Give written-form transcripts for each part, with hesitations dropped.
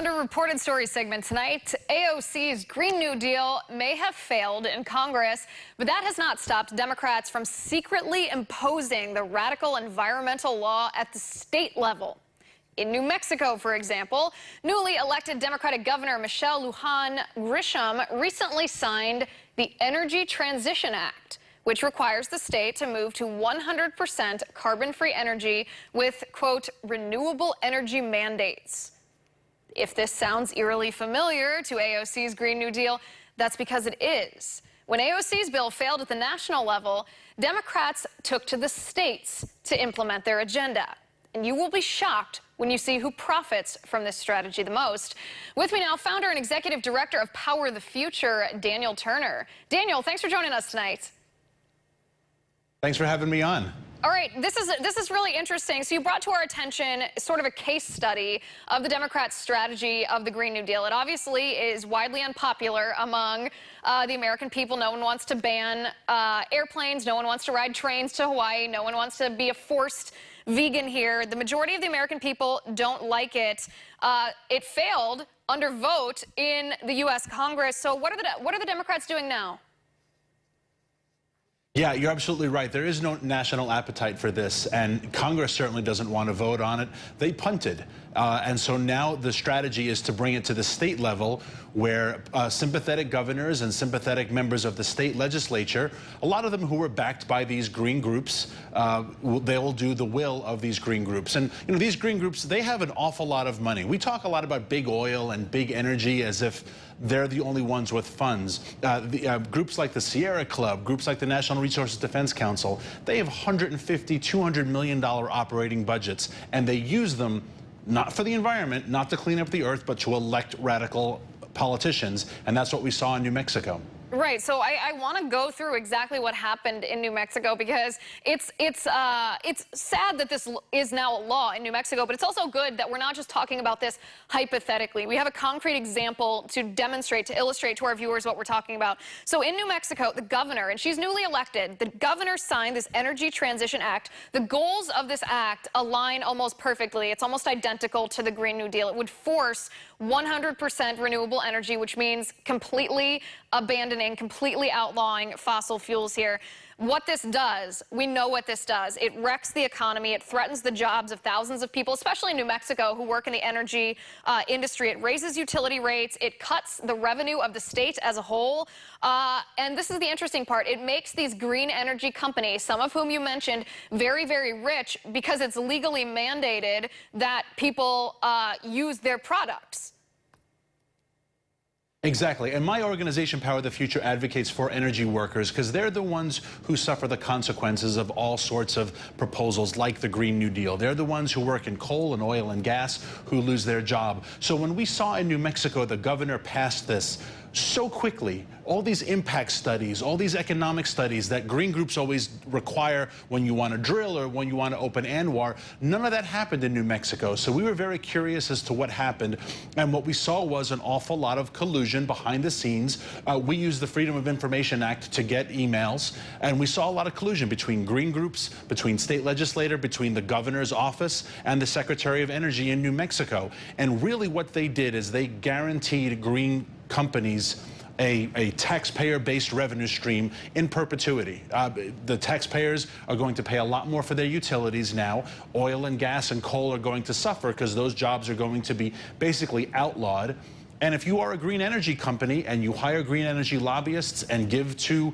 Underreported story segment tonight. AOC's Green New Deal may have failed in Congress, but that has not stopped Democrats from secretly imposing the radical environmental law at the state level. In New Mexico, for example, newly elected Democratic Governor Michelle Lujan Grisham recently signed the Energy Transition Act, which requires the state to move to 100% carbon-free energy with, quote, renewable energy mandates. If this sounds eerily familiar to AOC's Green New Deal, that's because it is. When AOC's bill failed at the national level, Democrats took to the states to implement their agenda. And you will be shocked when you see who profits from this strategy the most. With me now, founder and executive director of Power the Future, Daniel Turner. Daniel, thanks for joining us tonight. Thanks for having me on. All right, this is really interesting. So you brought to our attention sort of a case study of the Democrats' strategy of the Green New Deal. It obviously is widely unpopular among the American people. No one wants to ban airplanes. No one wants to ride trains to Hawaii. No one wants to be a forced vegan here. The majority of the American people don't like it. It failed under vote in the U.S. Congress. So what are the Democrats doing now? Yeah, you're absolutely right. There is no national appetite for this, and Congress certainly doesn't want to vote on it. They punted. And so now the strategy is to bring it to the state level where sympathetic governors and sympathetic members of the state legislature, a lot of them who were backed by these green groups, they will do the will of these green groups. And, you know, these green groups, they have an awful lot of money. We talk a lot about big oil and big energy as if they're the only ones with funds. Groups like the Sierra Club, groups like the National Resources Defense Council, they have $150, $200 million operating budgets, and they use them not for the environment, not to clean up the earth, but to elect radical politicians. And that's what we saw in New Mexico. Right. So I want to go through exactly what happened in New Mexico, because it's sad that this is now a law in New Mexico, but it's also good that we're not just talking about this hypothetically. We have a concrete example to demonstrate, to illustrate to our viewers what we're talking about. So in New Mexico, the governor, and she's newly elected, the governor signed this Energy Transition Act. The goals of this act align almost perfectly. It's almost identical to the Green New Deal. It would force 100% renewable energy, which means completely abandoning, completely outlawing fossil fuels here. What this does, we know what this does. It wrecks the economy. It threatens the jobs of thousands of people, especially in New Mexico, who work in the energy industry. It raises utility rates. It cuts the revenue of the state as a whole. And this is the interesting part. It makes these green energy companies, some of whom you mentioned, very, very rich, because it's legally mandated that people use their products. Exactly. And my organization, Power the Future, advocates for energy workers because they're the ones who suffer the consequences of all sorts of proposals like the Green New Deal. They're the ones who work in coal and oil and gas who lose their job. So when we saw in New Mexico the governor passed this so quickly, all these impact studies, all these economic studies that green groups always require when you want to drill or when you want to open ANWR, none of that happened in New Mexico. So we were very curious as to what happened. And what we saw was an awful lot of collusion behind the scenes. We used the Freedom of Information Act to get emails, and we saw a lot of collusion between green groups, between state legislator, between the governor's office and the Secretary of Energy in New Mexico. And really what they did is they guaranteed green companies a taxpayer-based revenue stream in perpetuity. The taxpayers are going to pay a lot more for their utilities now. Oil and gas and coal are going to suffer because those jobs are going to be basically outlawed. And if you are a green energy company and you hire green energy lobbyists and give to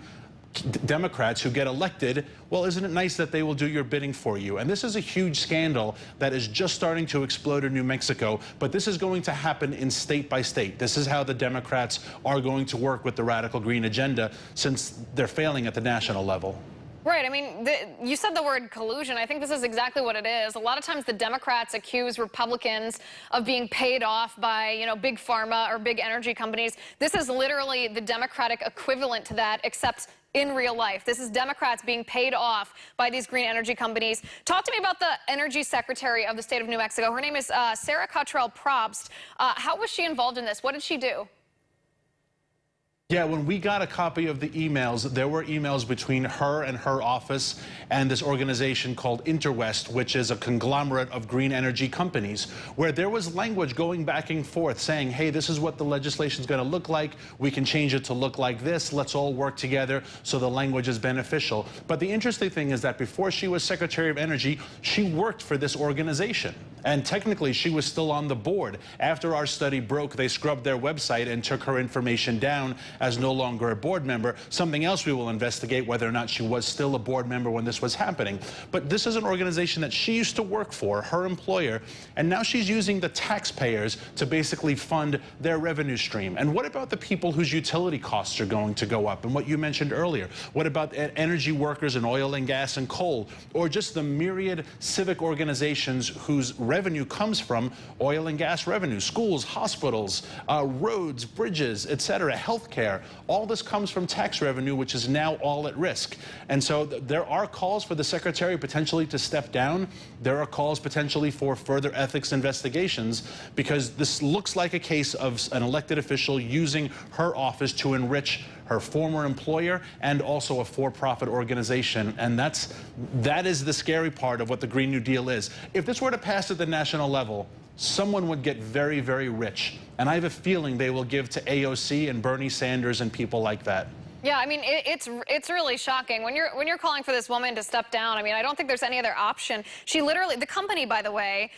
Democrats who get elected, well, isn't it nice that they will do your bidding for you? And this is a huge scandal that is just starting to explode in New Mexico, but this is going to happen in state by state. This is how the Democrats are going to work with the radical green agenda, since they're failing at the national level. Right. I mean, you said the word collusion. I think this is exactly what it is. A lot of times the Democrats accuse Republicans of being paid off by, you know, big pharma or big energy companies. This is literally the Democratic equivalent to that, except in real life. This is Democrats being paid off by these green energy companies. Talk to me about the energy secretary of the state of New Mexico. Her name is Sarah Cottrell Probst. How was she involved in this? What did she do? Yeah, when we got a copy of the emails, there were emails between her and her office and this organization called Interwest, which is a conglomerate of green energy companies, where there was language going back and forth saying, hey, this is what the legislation is going to look like. We can change it to look like this. Let's all work together so the language is beneficial. But the interesting thing is that before she was Secretary of Energy, she worked for this organization. And technically, she was still on the board. After our study broke, they scrubbed their website and took her information down as no longer a board member. Something else we will investigate, whether or not she was still a board member when this was happening. But this is an organization that she used to work for, her employer, and now she's using the taxpayers to basically fund their revenue stream. And what about the people whose utility costs are going to go up? And what you mentioned earlier, what about energy workers in oil and gas and coal, or just the myriad civic organizations whose revenue comes from oil and gas revenue, schools, hospitals, roads, bridges, etc., healthcare. All this comes from tax revenue, which is now all at risk. And so there are calls for the secretary potentially to step down. There are calls potentially for further ethics investigations, because this looks like a case of an elected official using her office to enrich her former employer and also a for-profit organization. And that is the scary part of what the Green New Deal is. If this were to pass at the national level, someone would get very, very rich. And I have a feeling they will give to AOC and Bernie Sanders and people like that. Yeah, I mean, it's really shocking when you're calling for this woman to step down. I mean, I don't think there's any other option. She literally, the company, by the way,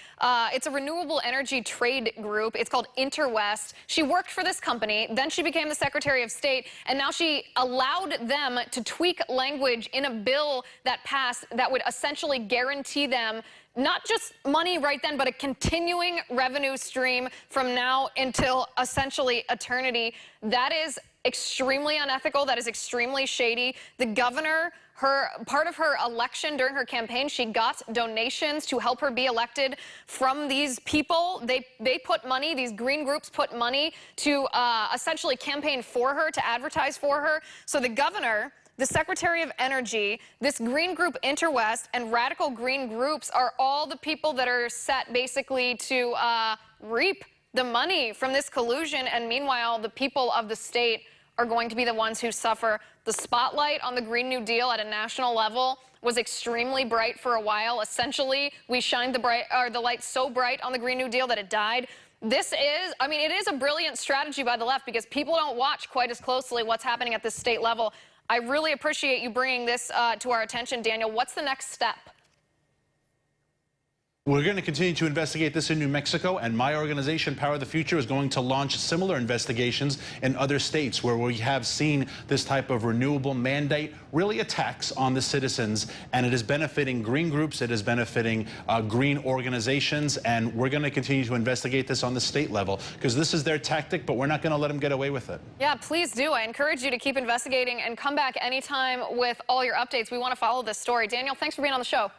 it's a renewable energy trade group. It's called Interwest. She worked for this company, then she became the Secretary of State, and now she allowed them to tweak language in a bill that passed that would essentially guarantee them not just money right then, but a continuing revenue stream from now until essentially eternity. That is extremely unethical. That is extremely shady. The governor, part of her election during her campaign, she got donations to help her be elected from these people. They put money, these green groups put money to essentially campaign for her, to advertise for her. So the governor, the Secretary of Energy, this green group Interwest, and radical green groups are all the people that are set basically to reap the money from this collusion. And meanwhile, the people of the state are going to be the ones who suffer. The spotlight on the Green New Deal at a national level was extremely bright for a while. Essentially, we shined the light so bright on the Green New Deal that it died. This is, I mean, it is a brilliant strategy by the left, because people don't watch quite as closely what's happening at the state level. I really appreciate you bringing this to our attention, Daniel. What's the next step? We're going to continue to investigate this in New Mexico, and my organization, Power the Future, is going to launch similar investigations in other states where we have seen this type of renewable mandate really attacks on the citizens, and it is benefiting green groups, it is benefiting green organizations, and we're going to continue to investigate this on the state level, because this is their tactic, but we're not going to let them get away with it. Yeah, please do. I encourage you to keep investigating and come back anytime with all your updates. We want to follow this story. Daniel, thanks for being on the show.